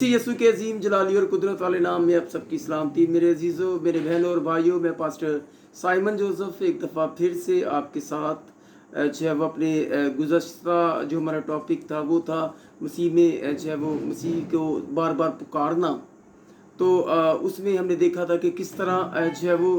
यसु के अजीम जलाली और कुदरत वाले नाम में आप सबकी सलामती। मेरे अजीज़ों, मेरे बहनों और भाइयों, मैं पास्टर साइमन जोसेफ एक दफ़ा फिर से आपके साथ जो है वो अपने गुज़श्ता जो हमारा टॉपिक था वो था मसीह में जो है वो मसीह को बार बार पुकारना। तो उसमें हमने देखा था कि किस तरह जो है वो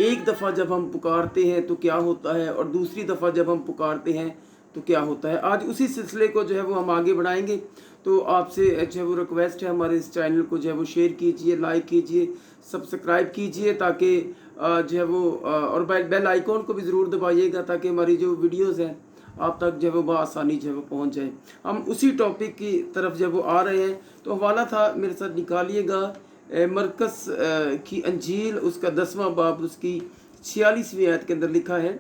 एक दफ़ा जब हम पुकारते हैं तो क्या होता है और दूसरी दफ़ा जब हम पुकारते हैं तो क्या होता है। आज उसी सिलसिले को जो है वो हम आगे बढ़ाएंगे। तो आपसे जो है वो रिक्वेस्ट है, हमारे इस चैनल को जो है वो शेयर कीजिए, लाइक कीजिए, सब्सक्राइब कीजिए ताकि जो है वो और बेल आइकॉन को भी ज़रूर दबाइएगा ताकि हमारी जो वीडियोस हैं आप तक जो है वो बआसानी जो है वो पहुँच जाए। हम उसी टॉपिक की तरफ जब वो आ रहे हैं तो हवाला था, मेरे साथ निकालिएगा मरकस की अंजील उसका 10वां बाब उसकी 46वीं आयत के अंदर लिखा है।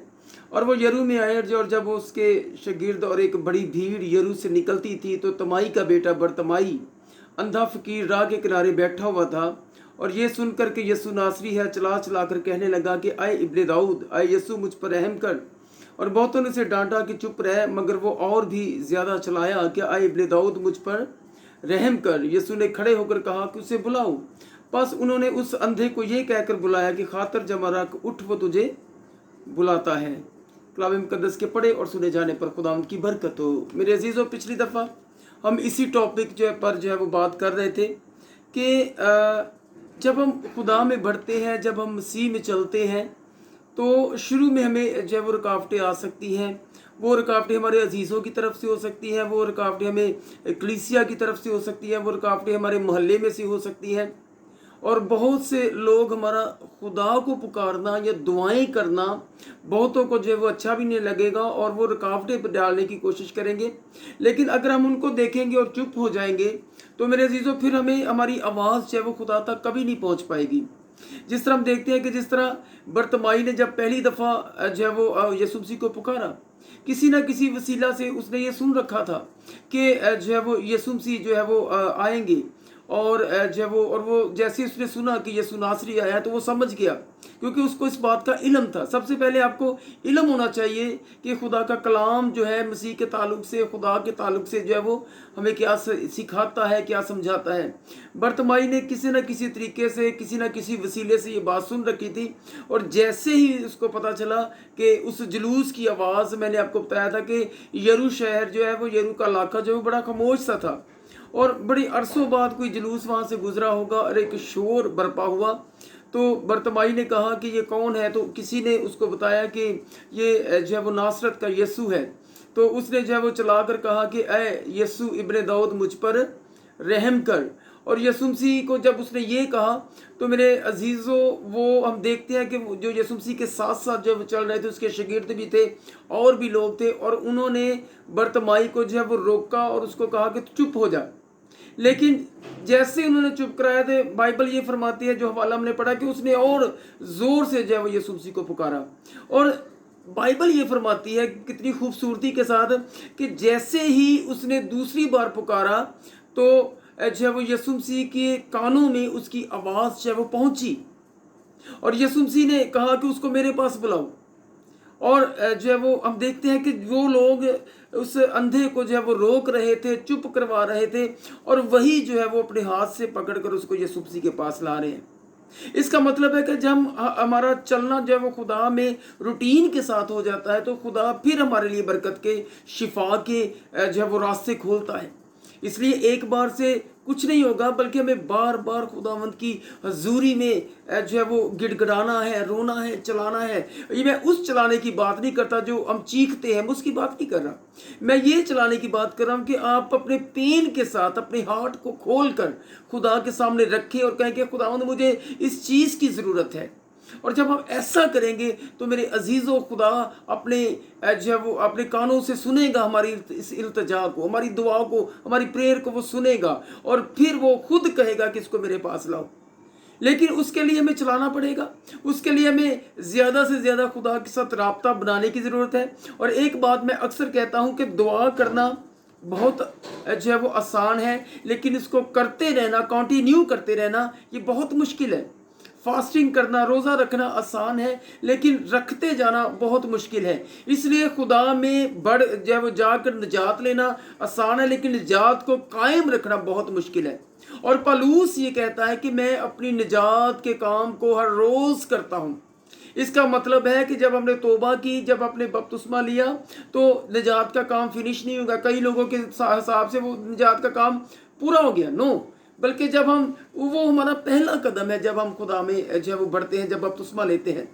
और वो यरू में आए और जब उसके शागिर्द और एक बड़ी भीड़ यरू से निकलती थी तो तमाई का बेटा बरतमाई अंधा फकीर राह के किनारे बैठा हुआ था। और ये सुनकर के यसु नासरी है चला चला कर कहने लगा कि आए इब्ने दाऊद, आए यसु मुझ पर रहम कर। और बहुतों ने उसे डांटा कि चुप रह, मगर वो और भी ज़्यादा चलाया कि आए इब्ने दाऊद मुझ पर रहम कर। यसु ने खड़े होकर कहा कि उसे बुलाओ। बस उन्होंने उस अंधे को ये कहकर बुलाया कि खातर जमा रख, उठ, वो तुझे बुलाता है। कलाम मुकद्दस के पढ़े और सुने जाने पर खुदावंद की बरकत हो। मेरे अजीज़ों, पिछली दफ़ा हम इसी टॉपिक जो है वो बात कर रहे थे कि जब हम खुदा में बढ़ते हैं, जब हम मसीह में चलते हैं तो शुरू में हमें जो है वो रुकावटें आ सकती हैं। वो रुकावटें हमारे अजीज़ों की तरफ से हो सकती हैं, वो रुकावटें हमें कलीसिया की तरफ से हो सकती हैं, वो रुकावटें हमारे मोहल्ले में से हो सकती हैं। और बहुत से लोग हमारा खुदा को पुकारना या दुआएं करना बहुतों को जो है वो अच्छा भी नहीं लगेगा और वो रुकावटें डालने की कोशिश करेंगे। लेकिन अगर हम उनको देखेंगे और चुप हो जाएंगे तो मेरे अजीज़ों फिर हमें हमारी आवाज़ जो है वो खुदा तक कभी नहीं पहुंच पाएगी। जिस तरह हम देखते हैं कि जिस तरह बरतमाई ने जब पहली दफ़ा जो है वो यसु मसीह को पुकारा, किसी न किसी वसीला से उसने ये सुन रखा था कि जो है वो यसु मसीह जो है वो आएंगे। और जब वो जैसे उसने सुना कि यसु नासरी आया तो वो समझ गया, क्योंकि उसको इस बात का इल्म था। सबसे पहले आपको इल्म होना चाहिए कि खुदा का कलाम जो है मसीह के ताल्लुक से, खुदा के ताल्लुक से जो है वो हमें क्या सिखाता है, क्या समझाता है। बरतमाई ने किसी न किसी तरीके से, किसी न किसी वसीले से ये बात सुन रखी थी। और जैसे ही उसको पता चला कि उस जुलूस की आवाज़, मैंने आपको बताया था कि यरू शहर जो है वो, यरू का इलाका जो है बड़ा खामोश सा था और बड़ी अरसों बाद कोई जुलूस वहाँ से गुजरा होगा और एक शोर बरपा हुआ। तो बरतमाई ने कहा कि ये कौन है, तो किसी ने उसको बताया कि ये जो है वो नासरत का यसु है। तो उसने जो है वो चला कर कहा कि ऐ यसु इब्ने दाऊद मुझ पर रहम कर। और यसु मसीह को जब उसने ये कहा तो मेरे अजीज़ों, वो हम देखते हैं कि जो यसु मसीह के साथ साथ जब चल रहे थे उसके शागिर्द भी थे और भी लोग थे, और उन्होंने बरतमाई को जो है वो रोका और उसको कहा कि चुप हो जा। लेकिन जैसे उन्होंने चुप कराया थे, बाइबल ये फरमाती है, जो हवाला हमने पढ़ा, कि उसने और जोर से जो है वो यसु मसीह को पुकारा। और बाइबल ये फरमाती है कितनी खूबसूरती के साथ कि जैसे ही उसने दूसरी बार पुकारा तो जो है वो यसु मसीह के कानों में उसकी आवाज़ जो है वो पहुंची और यसु मसीह ने कहा कि उसको मेरे पास बुलाओ। और जो है वो हम देखते हैं कि वो लोग उस अंधे को जो है वो रोक रहे थे, चुप करवा रहे थे, और वही जो है वो अपने हाथ से पकड़कर उसको यसु मसीह के पास ला रहे हैं। इसका मतलब है कि जब हमारा चलना जो है वो खुदा में रूटीन के साथ हो जाता है तो खुदा फिर हमारे लिए बरकत के, शिफा के जो है वो रास्ते खोलता है। इसलिए एक बार से कुछ नहीं होगा, बल्कि हमें बार बार खुदावंद की हजूरी में जो है वो गिड़गिड़ाना है, रोना है, चलाना है। ये मैं उस चलाने की बात नहीं करता जो हम चीखते हैं, मैं उसकी बात नहीं कर रहा। मैं ये चलाने की बात कर रहा हूँ कि आप अपने पेन के साथ अपने हार्ट को खोल कर खुदा के सामने रखें और कहें कि खुदावंद मुझे इस चीज़ की ज़रूरत है। और जब हम ऐसा करेंगे तो मेरे अजीज़ों, खुदा अपने जो है वो अपने कानों से सुनेगा हमारी इस इल्तिजा को, हमारी दुआ को, हमारी प्रेयर को वो सुनेगा और फिर वो खुद कहेगा कि इसको मेरे पास लाओ। लेकिन उसके लिए हमें चलाना पड़ेगा, उसके लिए हमें ज़्यादा से ज़्यादा खुदा के साथ राब्ता बनाने की ज़रूरत है। और एक बात मैं अक्सर कहता हूँ कि दुआ करना बहुत जो है वो आसान है, लेकिन इसको करते रहना, कंटिन्यू करते रहना, ये बहुत मुश्किल है। फास्टिंग करना, रोज़ा रखना आसान है, लेकिन रखते जाना बहुत मुश्किल है। इसलिए खुदा में बढ़ जब जाकर निजात लेना आसान है, लेकिन निजात को कायम रखना बहुत मुश्किल है। और पौलुस ये कहता है कि मैं अपनी निजात के काम को हर रोज़ करता हूँ। इसका मतलब है कि जब हमने तौबा की, जब आपने बपतिस्मा लिया, तो निजात का काम फिनिश नहीं होगा। कई लोगों के हिसाब से वो निजात का काम पूरा हो गया, नो, बल्कि जब हम, वो हमारा पहला कदम है जब हम खुदा में जब वो बढ़ते हैं, जब बपतिस्मा लेते हैं।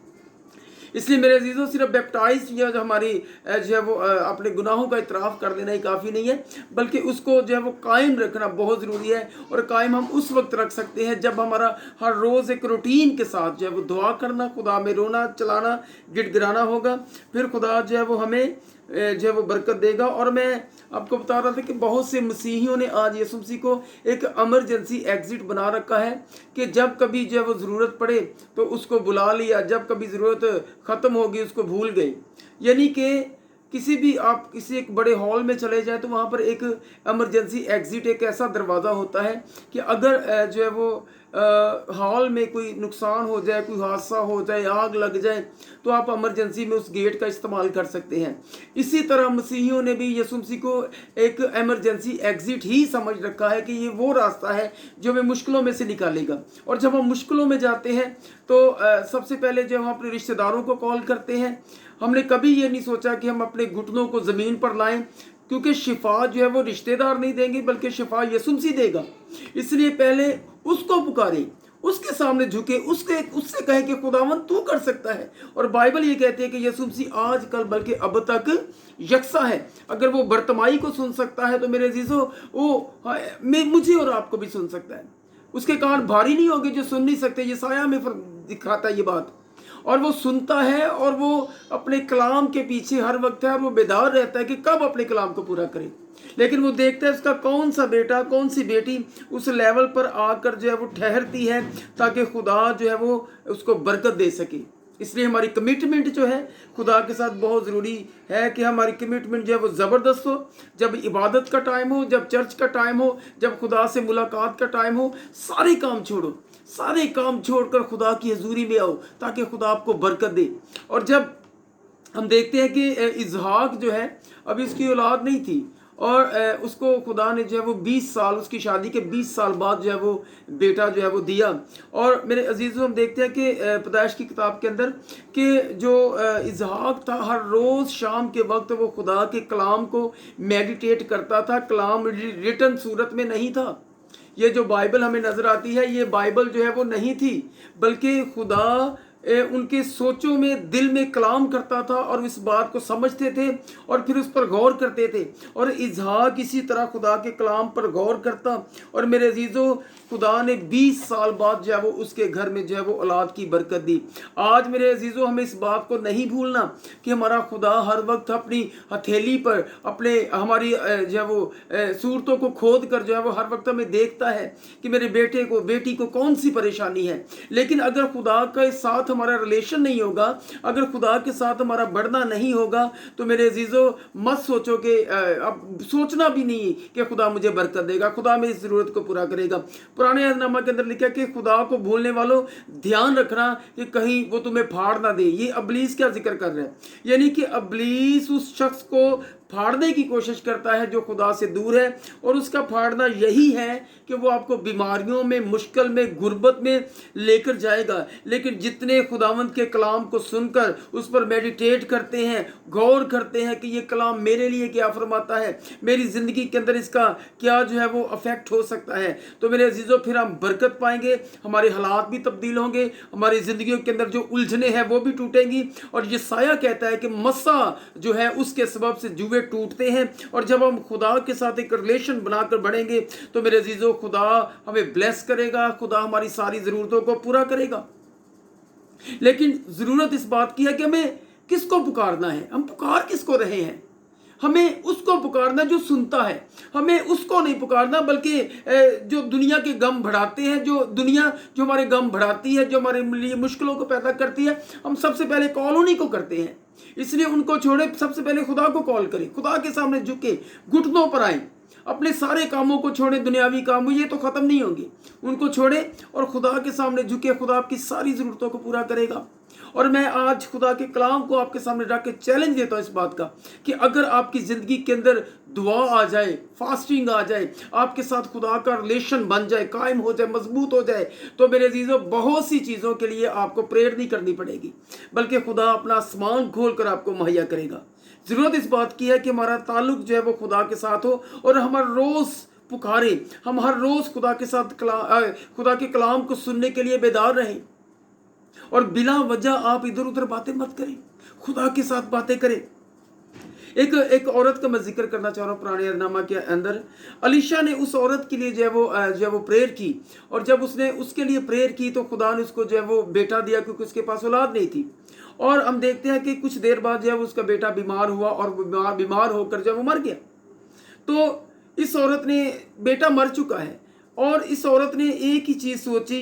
इसलिए मेरे अजीजों, सिर्फ बैप्टाइज या जो हमारी जो है वो अपने गुनाहों का इतराफ़ कर देना ही काफ़ी नहीं है, बल्कि उसको जो है वो कायम रखना बहुत ज़रूरी है। और कायम हम उस वक्त रख सकते हैं जब हमारा हर रोज़ एक रूटीन के साथ जो है वो दुआ करना, खुदा में रोना चलाना, गिड़गिड़ाना होगा। फिर खुदा जो है वो हमें जो है वो बरकत देगा। और मैं आपको बता रहा था कि बहुत से मसीहियों ने आज यीशु मसीह को एक इमरजेंसी एग्जिट बना रखा है कि जब कभी जो है वो ज़रूरत पड़े तो उसको बुला लिया, जब कभी ज़रूरत ख़त्म होगी उसको भूल गए। यानी कि किसी भी आप किसी एक बड़े हॉल में चले जाए तो वहाँ पर एक इमरजेंसी एग्जिट, एक ऐसा दरवाज़ा होता है कि अगर जो है वो हॉल में कोई नुकसान हो जाए, कोई हादसा हो जाए, आग लग जाए, तो आप इमरजेंसी में उस गेट का इस्तेमाल कर सकते हैं। इसी तरह मसीहियों ने भी यीशु मसीह को एक इमरजेंसी एग्जिट ही समझ रखा है कि ये वो रास्ता है जो हमें मुश्किलों में से निकालेगा। और जब हम मुश्किलों में जाते हैं तो सबसे पहले जब हम अपने रिश्तेदारों को कॉल करते हैं, हमने कभी ये नहीं सोचा कि हम अपने घुटनों को ज़मीन पर लाएं, क्योंकि शिफा जो है वो रिश्तेदार नहीं देंगे, बल्कि शिफा यीशु मसीह देगा। इसलिए पहले उसको पुकारें, उसके सामने झुके, उससे कहे कि खुदावन तू कर सकता है। और बाइबल ये कहती है कि यीशु मसीह आज कल बल्कि अब तक यकसा है। अगर वो बर्तमाई को सुन सकता है तो मेरे अजीजों वो मुझे और आपको भी सुन सकता है। उसके कान भारी नहीं होंगे जो सुन नहीं सकते। यशायाह में दिखाता है ये बात। और वो सुनता है और वो अपने कलाम के पीछे हर वक्त है, और वो बेदार रहता है कि कब अपने कलाम को पूरा करे। लेकिन वो देखता है उसका कौन सा बेटा, कौन सी बेटी उस लेवल पर आकर जो है वो ठहरती है, ताकि खुदा जो है वो उसको बरकत दे सके। इसलिए हमारी कमिटमेंट जो है खुदा के साथ बहुत ज़रूरी है कि हमारी कमिटमेंट जो है वो ज़बरदस्त हो। जब इबादत का टाइम हो, जब चर्च का टाइम हो, जब खुदा से मुलाकात का टाइम हो, सारे काम छोड़ो, सारे काम छोड़कर खुदा की हजूरी में आओ, ताकि खुदा आपको बरकत दे। और जब हम देखते हैं कि इसहाक जो है अभी उसकी औलाद नहीं थी, और उसको खुदा ने जो है वो 20 साल, उसकी शादी के 20 साल बाद जो है वो बेटा जो है वो दिया। और मेरे अजीज़ों, हम देखते हैं कि पैदाइश की किताब के अंदर कि जो इसहाक था, हर रोज़ शाम के वक्त वो खुदा के कलाम को मेडिटेट करता था। कलाम रिटन सूरत में नहीं था। ये जो बाइबल हमें नज़र आती है, ये बाइबल जो है वो नहीं थी, बल्कि खुदा उनके सोचों में, दिल में कलाम करता था, और इस बात को समझते थे और फिर उस पर गौर करते थे। और इसहाक इसी तरह खुदा के कलाम पर गौर करता। और मेरे अजीज़ों, खुदा ने 20 साल बाद जो है वो उसके घर में जो है वो औलाद की बरकत दी। आज मेरे अजीज़ों, हमें इस बात को नहीं भूलना कि हमारा खुदा हर वक्त अपनी हथेली पर अपने हमारी जो है वो सूरतों को खोद कर जो है वो हर वक्त हमें देखता है कि मेरे बेटे को, बेटी को कौन सी परेशानी है। लेकिन अगर खुदा के साथ हमारा रिलेशन नहीं होगा, अगर खुदा के साथ हमारा बढ़ना नहीं होगा, तो मेरे अजीज़ों मत सोचो कि अब सोचना भी नहीं कि खुदा मुझे बरकत देगा, खुदा मेरी ज़रूरत को पूरा करेगा। पुराने अहदनामा के अंदर लिखा कि खुदा को भूलने वालों ध्यान रखना कि कहीं वो तुम्हें फाड़ ना दे। ये अबलीस क्या जिक्र कर रहा है, यानी कि अबलीस उस शख्स को फाड़ने की कोशिश करता है जो खुदा से दूर है। और उसका फाड़ना यही है कि वो आपको बीमारियों में, मुश्किल में, गुर्बत में लेकर जाएगा। लेकिन जितने खुदावंद के कलाम को सुनकर उस पर मेडिटेट करते हैं, गौर करते हैं कि ये कलाम मेरे लिए क्या फरमाता है, मेरी ज़िंदगी के अंदर इसका क्या जो है वो अफेक्ट हो सकता है, तो मेरे अजीज़ों फिर हम बरकत पाएंगे, हमारे हालात भी तब्दील होंगे, हमारी ज़िंदगियों के अंदर जो उलझने हैं वो भी टूटेंगी। और यशायाह कहता है कि मस्सा जो है उसके सबब से जुए टूटते हैं। और जब हम खुदा के साथ एक रिलेशन बनाकर बढ़ेंगे तो मेरे अजीजों खुदा हमें ब्लेस करेगा, खुदा हमारी सारी ज़रूरतों को पूरा करेगा। लेकिन ज़रूरत इस बात की है कि हमें किसको पुकारना है, हम पुकार किसको रहे हैं। हमें उसको पुकारना जो सुनता है, हमें उसको नहीं पुकारना बल्कि जो दुनिया के गम बढ़ाते हैं, जो दुनिया जो हमारे गम बढ़ाती है, जो हमारे लिए मुश्किलों को पैदा करती है, हम सबसे पहले कॉल उन्हीं को करते हैं। इसलिए उनको छोड़े, सबसे पहले खुदा को कॉल करें, खुदा के सामने झुके, घुटनों पर आए, अपने सारे कामों को छोड़े, दुनियावी काम ये तो ख़त्म नहीं होंगे, उनको छोड़े और खुदा के सामने झुके। खुदा आपकी सारी ज़रूरतों को पूरा करेगा। और मैं आज खुदा के कलाम को आपके सामने रख के चैलेंज देता हूँ इस बात का कि अगर आपकी ज़िंदगी के अंदर दुआ आ जाए, फास्टिंग आ जाए, आपके साथ खुदा का रिलेशन बन जाए, कायम हो जाए, मजबूत हो जाए, तो मेरे अजीज़ों बहुत सी चीज़ों के लिए आपको प्रेयर नहीं करनी पड़ेगी, बल्कि खुदा अपना आसमान खोल कर आपको मुहैया करेगा। ज़रूरत इस बात की है कि हमारा ताल्लुक जो है वो खुदा के साथ हो और हम हर रोज़ पुकारें, हम हर रोज़ खुदा के साथ खुदा के कलाम को सुनने के लिए बेदार रहें और बिला वजह आप इधर उधर बातें मत करें, खुदा के साथ बातें करें। एक औरत का मैं जिक्र करना चाह रहा हूँ पुराने अहदनामा के अंदर। अलीशा ने उस औरत के लिए जो है वो प्रेयर की, और जब उसने उसके लिए प्रेयर की तो खुदा ने उसको जो है वो बेटा दिया, क्योंकि उसके पास औलाद नहीं थी। और हम देखते हैं कि कुछ देर बाद जो है उसका बेटा बीमार हुआ और बीमार होकर जब वो मर गया, तो इस औरत ने, बेटा मर चुका है, और इस औरत ने एक ही चीज़ सोची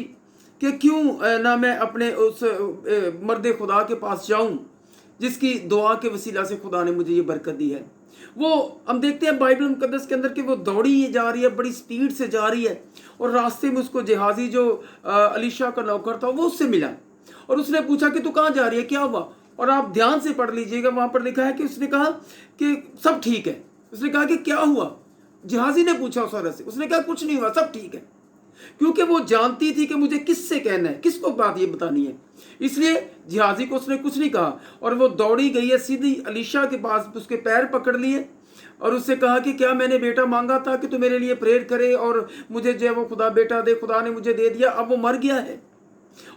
कि क्यों ना मैं अपने उस मर्द खुदा के पास जाऊं जिसकी दुआ के वसीला से खुदा ने मुझे ये बरकत दी है। वो हम देखते हैं बाइबल मुकद्दस के अंदर कि वो दौड़ी जा रही है, बड़ी स्पीड से जा रही है, और रास्ते में उसको जहाजी जो अलीशा का नौकर था वो उससे मिला, और उसने पूछा कि तू कहाँ जा रही है, क्या हुआ। और आप ध्यान से पढ़ लीजिएगा, वहाँ पर लिखा है कि उसने कहा कि सब ठीक है। उसने कहा कि क्या हुआ, जहाजी ने पूछा उस औरत से, उसने कहा कुछ नहीं हुआ, सब ठीक है, क्योंकि वो जानती थी कि मुझे किससे कहना है, किसको बात ये बतानी है। इसलिए जहाजी को उसने कुछ नहीं कहा, और वो दौड़ी गई है सीधी अलीशा के पास, उसके पैर पकड़ लिए और उससे कहा कि क्या मैंने बेटा मांगा था कि तू मेरे लिए प्रेयर करे और मुझे जो है वो खुदा बेटा दे, खुदा ने मुझे दे दिया, अब वो मर गया है।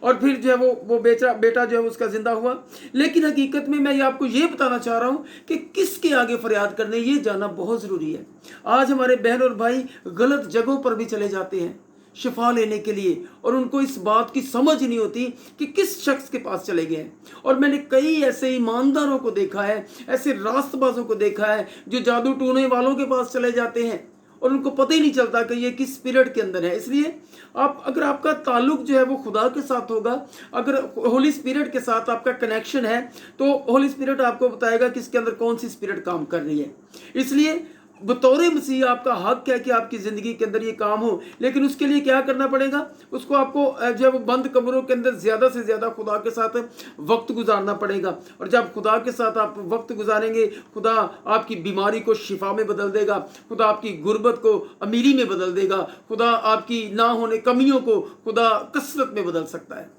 और फिर जो है वो बेटा जो है उसका जिंदा हुआ। लेकिन हकीकत में मैं ये आपको ये बताना चाह रहा हूँ कि किसके आगे फरियाद करने, ये जानना बहुत ज़रूरी है। आज हमारे बहन और भाई गलत जगहों पर भी चले जाते हैं शिफा लेने के लिए, और उनको इस बात की समझ नहीं होती कि किस शख्स के पास चले गए हैं। और मैंने कई ऐसे ईमानदारों को देखा है, ऐसे रास्तबाजों को देखा है जो जादू टूने वालों के पास चले जाते हैं और उनको पता ही नहीं चलता कि ये किस पीरियड के अंदर है। इसलिए अगर आपका ताल्लुक जो है वो खुदा के साथ होगा, अगर होली स्पिरिट के साथ आपका कनेक्शन है, तो होली स्पिरिट आपको बताएगा कि इसके अंदर कौन सी स्पिरिट काम कर रही है। इसलिए बतौर मसीह आपका हक है कि आपकी ज़िंदगी के अंदर ये काम हो, लेकिन उसके लिए क्या करना पड़ेगा, उसको आपको जो है वो बंद कमरों के अंदर ज़्यादा से ज़्यादा खुदा के साथ वक्त गुजारना पड़ेगा। और जब खुदा के साथ आप वक्त गुजारेंगे, खुदा आपकी बीमारी को शिफा में बदल देगा, खुदा आपकी गुर्बत को अमीरी में बदल देगा, खुदा आपकी ना होने कमियों को खुदा कसरत में बदल सकता है।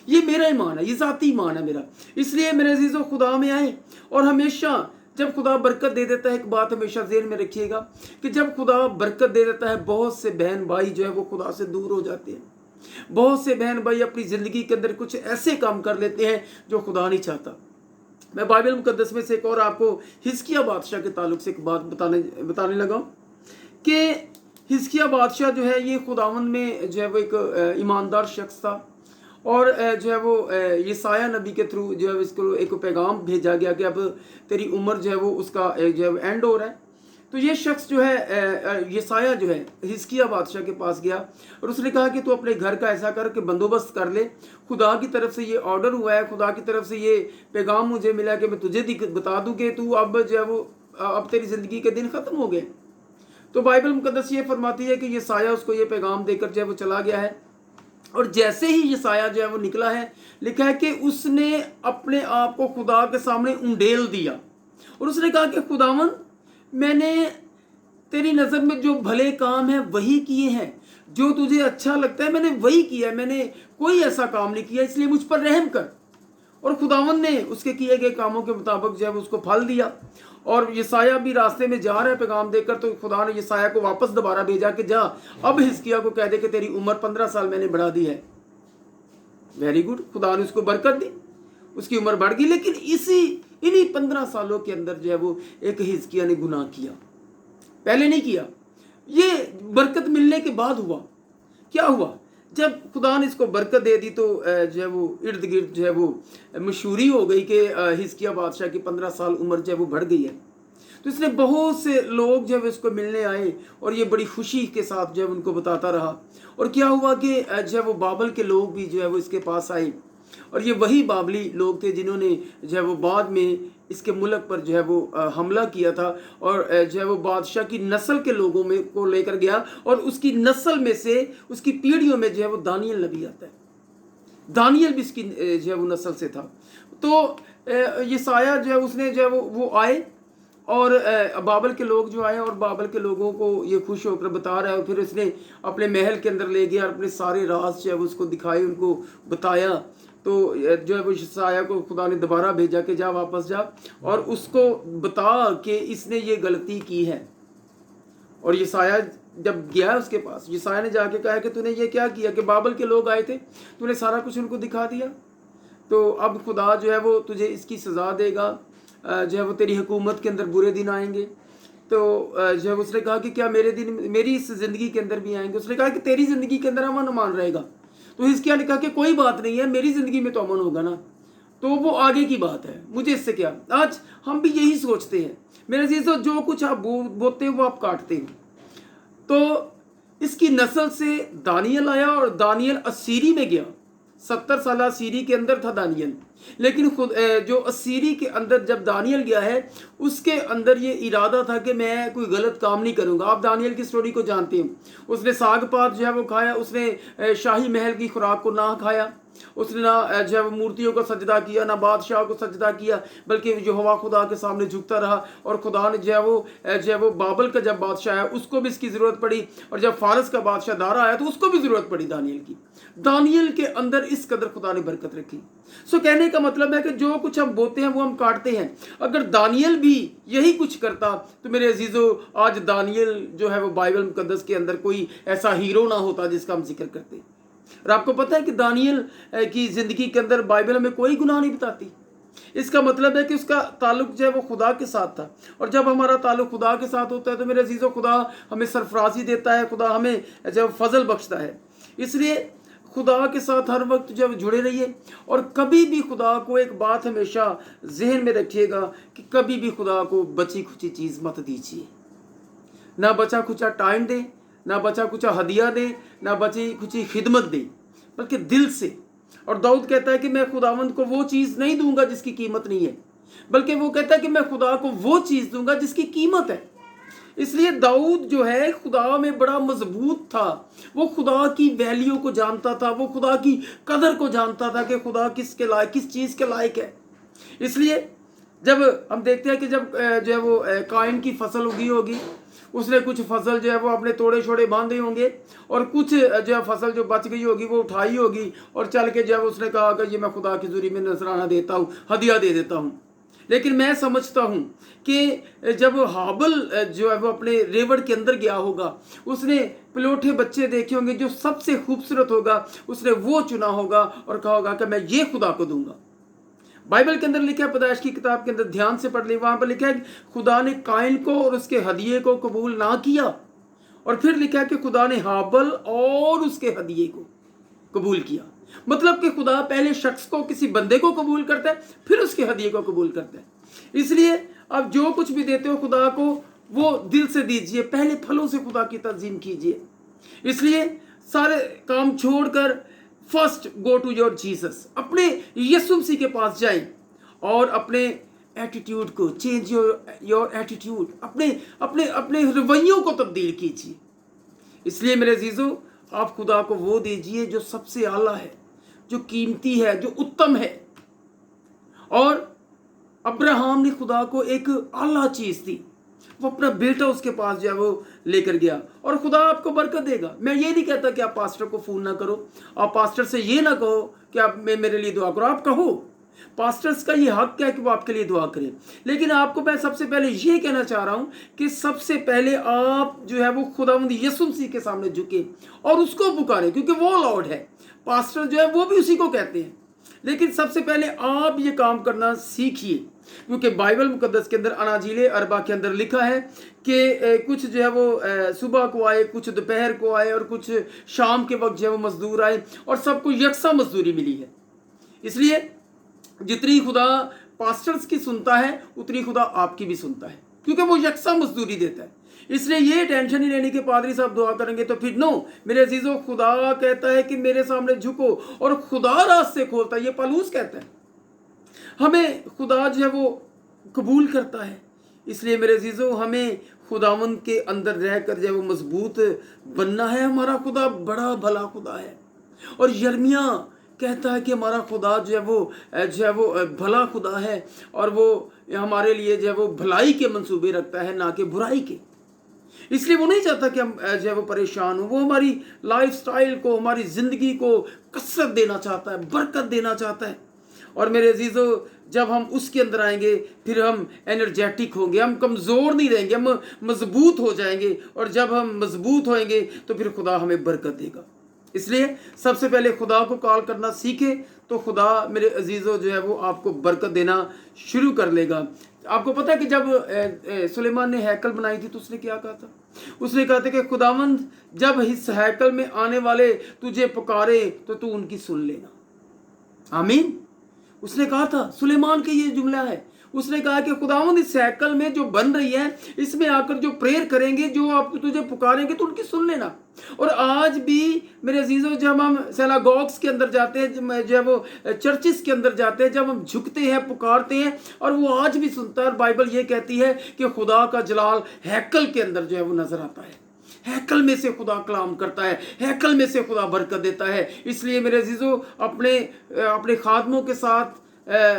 ये मेरा ईमान है, ये ज़ाती ईमान है मेरा। इसलिए मेरे अजीज़ों, खुदा में आए, और हमेशा जब खुदा बरकत दे देता है, एक बात हमेशा ज़हन में रखिएगा कि जब खुदा बरकत दे देता है, बहुत से बहन भाई जो है वो खुदा से दूर हो जाते हैं। बहुत से बहन भाई अपनी ज़िंदगी के अंदर कुछ ऐसे काम कर लेते हैं जो खुदा नहीं चाहता। मैं बाइबल मुकद्दस में से एक और आपको हिजकिय्याह बादशाह के ताल्लुक से एक बात बताने लगा कि हिजकिय्याह बादशाह जो है ये खुदावंद में जो है वो एक ईमानदार शख्स था, और जो है वो यसाया नबी के थ्रू जो है इसको एक पैगाम भेजा गया कि अब तेरी उम्र जो है वो उसका जो है एंड हो रहा है। तो ये शख्स जो है यसाया जो है हिजकिय्याह बादशाह के पास गया, और उसने कहा कि तू अपने घर का ऐसा कर कि बंदोबस्त कर ले, खुदा की तरफ से ये ऑर्डर हुआ है, खुदा की तरफ से ये पैगाम मुझे मिला कि मैं तुझे बता दूँ कि तू अब जो है वो अब तेरी ज़िंदगी के दिन ख़त्म हो गए। तो बाइबल मुकद्दस ये फरमाती है कि यसाया उसको ये पैगाम देकर जो है वो चला गया है, और जैसे ही यसाया जो है वो निकला है, लिखा है कि उसने अपने आप को खुदा के सामने उंडेल दिया, और उसने कहा कि खुदावंद, मैंने तेरी नज़र में जो भले काम है वही किए हैं, जो तुझे अच्छा लगता है मैंने वही किया है, मैंने कोई ऐसा काम नहीं किया, इसलिए मुझ पर रहम कर। और खुदावंद ने उसके किए गए कामों के मुताबिक जो है उसको फल दिया। और यसाया भी रास्ते में जा रहा है पैगाम देकर, तो खुदा ने यसाया को वापस दोबारा भेजा कि जा अब हिजकिय्याह को कह दे कि तेरी उम्र 15 साल मैंने बढ़ा दी है। वेरी गुड, खुदा ने उसको बरकत दी, उसकी उम्र बढ़ गई। लेकिन इन्हीं 15 सालों के अंदर जो है वो एक हिजकिय्याह ने गुनाह किया, पहले नहीं किया। ये बरकत मिलने के बाद हुआ। क्या हुआ, जब खुदा ने इसको बरकत दे दी तो जो है वो इर्द गिर्द जो है वो मशहूरी हो गई कि हिजकिय्याह बादशाह की 15 साल उम्र जो है वो बढ़ गई है। तो इसने बहुत से लोग जो है इसको मिलने आए, और ये बड़ी खुशी के साथ जो है उनको बताता रहा। और क्या हुआ कि जो है वो बाबल के लोग भी जो है वो इसके पास आए, और ये वही बाबली लोग थे जिन्होंने जो है वो बाद में इसके मुल्क पर जो है वो हमला किया था और जो है वो बादशाह की नस्ल के लोगों में को लेकर गया और उसकी नस्ल में से उसकी पीढ़ियों में जो है वो दानियल नबी आता है। दानियल भी इसकी जो है वो नस्ल से था। तो यशायाह जो है उसने जो है वो आए और बाबल के लोग जो आए और बाबल के लोगों को ये खुश होकर बता रहा है। फिर उसने अपने महल के अंदर ले गया और अपने सारे राज जो है उसको दिखाए, उनको बताया। तो जो है वो यशायाह को खुदा ने दोबारा भेजा कि जा वापस जा और उसको बता कि इसने ये गलती की है। और यशायाह जब गया उसके पास, यशायाह ने जाके कहा कि तूने ये क्या किया कि बाबल के लोग आए थे, तूने सारा कुछ उनको दिखा दिया, तो अब खुदा जो है वो तुझे इसकी सज़ा देगा, जो है वो तेरी हुकूमत के अंदर बुरे दिन आएंगे। तो जो है उसने कहा कि क्या मेरे दिन मेरी इस ज़िंदगी के अंदर भी आएंगे? उसने कहा कि तेरी ज़िंदगी के अंदर अमन अमान रहेगा। तो हिजकिय्याह ने कहा कि कोई बात नहीं है, मेरी ज़िंदगी में तो अमन होगा ना, तो वो आगे की बात है, मुझे इससे क्या। आज हम भी यही सोचते हैं मेरे अजीज़ों, जो कुछ आप बोते हो वो आप काटते हो। तो इसकी नस्ल से दानियल आया और दानियल असीरी में गया। 70 साल असीरी के अंदर था दानियल, लेकिन खुद जो असीरी के अंदर जब दानियल गया है उसके अंदर ये इरादा था कि मैं कोई गलत काम नहीं करूंगा। आप दानियल की स्टोरी को जानते हैं, उसने साग पात जो है वो खाया, उसने शाही महल की खुराक को ना खाया, उसने ना जो है मूर्तियों को सजदा किया, ना बादशाह को सजदा किया, बल्कि जो हवा खुदा के सामने झुकता रहा। और खुदा ने जो है वो बाबल का जब बादशाह आया उसको भी इसकी ज़रूरत पड़ी, और जब फारस का बादशाह दारा आया तो उसको भी ज़रूरत पड़ी दानियल की। दानियल के अंदर इस कदर खुदा ने बरकत रखी। सो कहने का मतलब है कि जो कुछ हम बोते हैं वो हम काटते हैं। अगर दानियल भी यही कुछ करता तो मेरे अजीज़ों, आज दानियल जो है वो बाइबल मुकद्दस के अंदर कोई ऐसा हीरो ना होता जिसका हम जिक्र करते। और आपको पता है कि दानियल की ज़िंदगी के अंदर बाइबल में कोई गुनाह नहीं बताती। इसका मतलब है कि उसका ताल्लुक जो है वो खुदा के साथ था, और जब हमारा ताल्लुक खुदा के साथ होता है तो मेरे अजीज़ों, खुदा हमें सरफराजी देता है, खुदा हमें जब फजल बख्शता है। इसलिए खुदा के साथ हर वक्त जब जुड़े रहिए, और कभी भी खुदा को एक बात हमेशा जहन में रखिएगा कि कभी भी खुदा को बची खुची चीज़ मत दीजिए। ना बचा खुचा टाइम दे, ना बचा कुचा हदिया दे, ना बची कुची खिदमत दे, बल्कि दिल से। और दाऊद कहता है कि मैं खुदावंद को वो चीज़ नहीं दूंगा जिसकी कीमत नहीं है, बल्कि वो कहता है कि मैं खुदा को वो चीज़ दूंगा जिसकी कीमत है। इसलिए दाऊद जो है खुदा में बड़ा मजबूत था, वो खुदा की वैल्यू को जानता था, वो खुदा की कदर को जानता था कि खुदा किसके लायक, किस चीज़ के लायक है। इसलिए जब हम देखते हैं कि जब जो है वो काइन की फसल उगी होगी, उसने कुछ फसल जो है वो अपने तोड़े छोड़े बांधे होंगे, और कुछ जो है फसल जो बच गई होगी वो उठाई होगी, और चल के जो है उसने कहा कि ये मैं खुदा की ज़ुरी में नजराना देता हूँ, हदिया दे देता हूँ। लेकिन मैं समझता हूँ कि जब हाबल जो है वो अपने रेवड़ के अंदर गया होगा, उसने पलोठे बच्चे देखे होंगे, जो सबसे खूबसूरत होगा उसने वो चुना होगा और कहा होगा कि मैं ये खुदा को दूंगा। बाइबल के अंदर लिखा है, पैदाइश की किताब के अंदर ध्यान से पढ़ ली, वहां पर लिखा है खुदा ने काइन को और उसके हदिये को कबूल ना किया, और फिर लिखा है कि खुदा ने हाबल और उसके हदिये को कबूल किया। मतलब कि खुदा पहले शख्स को, किसी बंदे को कबूल करता है, फिर उसके हदिये को कबूल करता है। इसलिए अब जो कुछ भी देते हो खुदा को वो दिल से दीजिए, पहले फलों से खुदा की तज़ीम कीजिए। इसलिए सारे काम छोड़कर first go to your Jesus, अपने यीशु मसीह के पास जाएं और अपने एटीट्यूड को चेंज योर एटीट्यूड, अपने अपने अपने रवैयों को तब्दील कीजिए। इसलिए मेरे अजीजों, आप खुदा को वो दीजिए जो सबसे आला है, जो कीमती है, जो उत्तम है। और अब्राहम ने खुदा को एक आला चीज दी, वो अपना बेटा उसके पास जो है वो लेकर गया, और खुदा आपको बरकत देगा। मैं ये नहीं कहता कि आप पास्टर को फोन ना करो, आप पास्टर से ये ना कहो कि आप मेरे लिए दुआ करो, आप कहो, पास्टर्स का ये हक है कि वो आपके लिए दुआ करें। लेकिन आपको मैं सबसे पहले ये कहना चाह रहा हूं कि सबसे पहले आप जो है वो खुदावंद यीशु मसीह के सामने झुके और उसको पुकारें, क्योंकि वो लॉर्ड है। पास्टर जो है वो भी उसी को कहते हैं। लेकिन सबसे पहले आप ये काम करना सीखिए, क्योंकि बाइबल मुकद्दस के अंदर अनाजीले अरबा के अंदर लिखा है कि कुछ जो है वो सुबह को आए, कुछ दोपहर को आए, और कुछ शाम के वक्त जो है वो मजदूर आए, और सबको यकसा मजदूरी मिली है। इसलिए जितनी खुदा पास्टर्स की सुनता है उतनी खुदा आपकी भी सुनता है, क्योंकि वो यकसा मजदूरी देता है। इसलिए ये टेंशन ही लेने के पादरी साहब दुआ करेंगे तो फिर नो। मेरे अजीजों, खुदा कहता है कि मेरे सामने झुको, और खुदा रास्ते खोलता है, ये पलूस कहता है। हमें खुदा जो है वो कबूल करता है। इसलिए मेरे अजीज़ों, हमें खुदावंद के अंदर रह कर जो है वो मजबूत बनना है। हमारा खुदा बड़ा भला खुदा है, और यिर्मयाह कहता है कि हमारा खुदा जो है वो भला खुदा है, और वो हमारे लिए जो है वो भलाई के मंसूबे रखता है, ना कि बुराई के। इसलिए वो नहीं चाहता कि हम जो है वो परेशान हो। वो हमारी लाइफ स्टाइल को, हमारी ज़िंदगी को कसरत देना चाहता है, बरकत देना चाहता है। और मेरे अजीज़ों, जब हम उसके अंदर आएंगे फिर हम एनर्जेटिक होंगे, हम कमज़ोर नहीं रहेंगे, हम मजबूत हो जाएंगे। और जब हम मजबूत होएंगे तो फिर खुदा हमें बरकत देगा। इसलिए सबसे पहले खुदा को कॉल करना सीखे, तो खुदा मेरे अजीज़ों जो है वो आपको बरकत देना शुरू कर लेगा। आपको पता है कि जब सुलेमान ने हैकल बनाई थी तो उसने क्या कहा था? उसने कहा था कि खुदावंद जब इस हैकल में आने वाले तुझे पुकारे तो तू उनकी सुन लेना। आमीन। उसने कहा था, सुलेमान के ये जुमला है, उसने कहा कि खुदावंद इस हैकल में जो बन रही है, इसमें आकर जो प्रेयर करेंगे, जो आप तुझे पुकारेंगे तो उनकी सुन लेना। और आज भी मेरे अजीज़ों, जब हम सिनागोग्स के अंदर जाते हैं, जब वो चर्चिस के अंदर जाते हैं, जब हम झुकते हैं, पुकारते हैं, और वो आज भी सुनता है। और बाइबल ये कहती है कि खुदा का जलाल हैकल के अंदर जो है वो नजर आता है। हैकल में से खुदा कलाम करता है, हैकल में से खुदा बरकत देता है। इसलिए मेरे अजीज़ों, अपने खादमों के साथ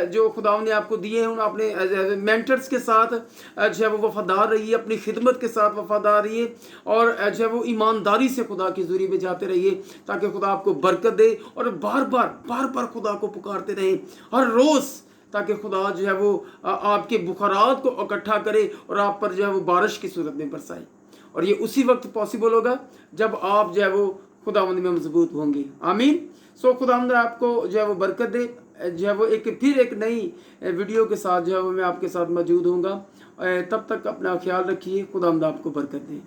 जो खुदा ने आपको दिए हैं, उन अपने मेंटर्स के साथ जो है वो वफादार रहिए, अपनी खिदमत के साथ वफादार रहिए, और जो है वो ईमानदारी से खुदा की हुजूरी में जाते रहिए, ताकि खुदा आपको बरकत दे। और बार बार खुदा को पुकारते रहें हर रोज़, ताकि खुदा जो है वो आपके बुखारात को इकट्ठा करे और आप पर जो है वो बारिश की सूरत में बरसाए। और ये उसी वक्त पॉसिबल होगा जब आप जो है वो खुदावंद में मजबूत होंगे। आमीन। सो खुदावंद आपको जो है वो बरकत दे। जो है वो एक नई वीडियो के साथ जो है वो मैं आपके साथ मौजूद हूँगा। तब तक अपना ख्याल रखिए। खुदावंद आपको बरकत दे।